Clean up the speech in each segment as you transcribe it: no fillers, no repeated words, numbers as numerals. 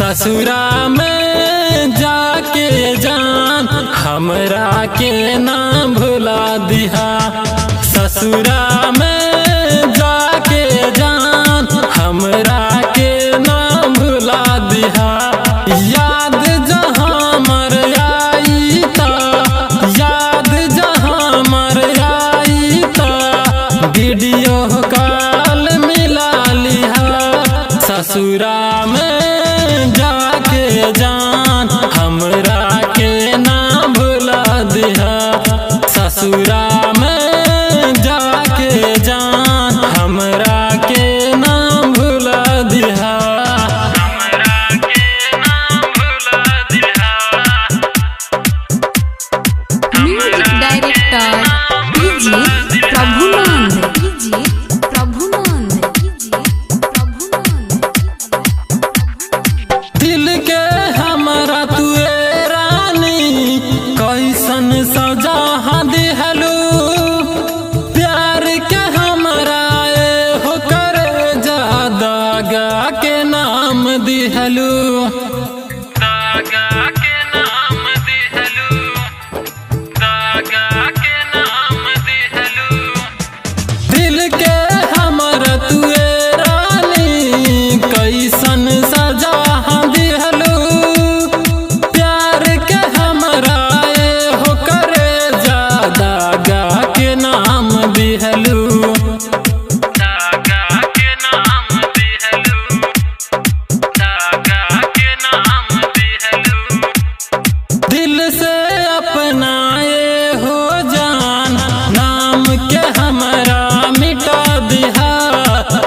ससुरा में जाके जान हमरा के ना भुला दिहा। ससुरा में जाके जान हमरा के ना भुला दिहा। याद जहाँ मर आई ता, याद जहाँ मर आई ता, वीडियो कॉल मिला लिहा। ससुरा में जाके जान हमरा के ना भुला दिहा। ससुरा में जाके जान हमरा के ना भुला दिहा। Music director DJ Prabhunand, DJ Prabhunand, DJ Prabhunand. दिल के हमरा तुए रानी कैसन सजा दिहलू। प्यार के हमरा हो कर दागा के नाम दिहलू। दिल के हमरा तुए रानी कैसन सजा दिहलू। प्यार के हमरा हो करे दागा के नाम दिहलू। दिल से अपनाए हो जान नाम के हमरा मिटा दिहा।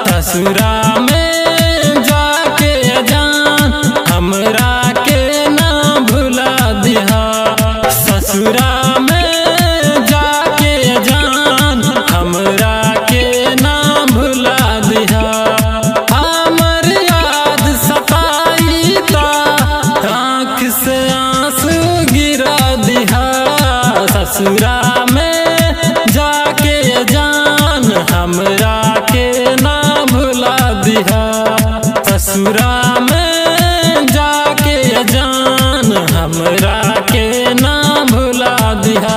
ससुरा में जाके जान हमरा के ना भुला दिहा। ससुरा में जाके जान हमरा के ना भुला दिहा। हमर याद सताई ता आँख से आंसू गिरा दिहा। ससुरा में जाके जान हमरा के ना भुला दिहा। ससुरा में जाके जान हमरा के ना भुला दिहा।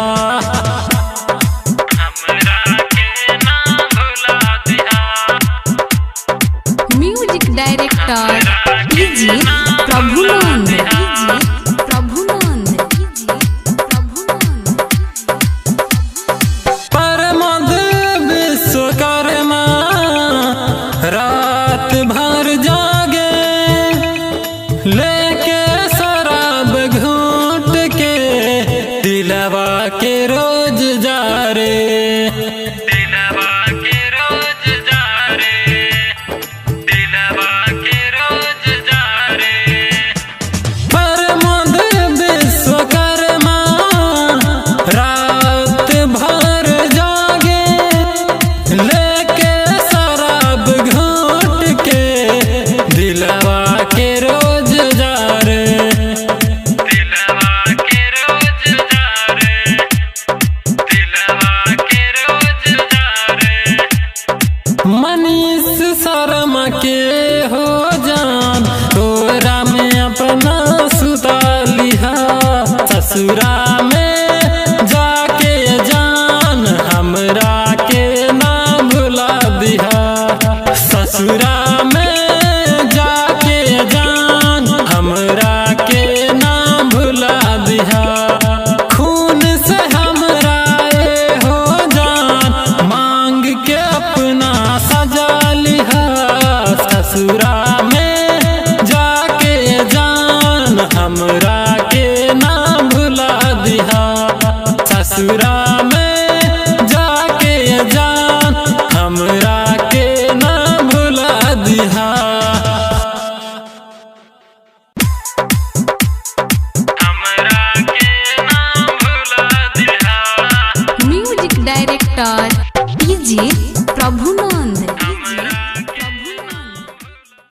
Music director DJ Prabhunand, DJ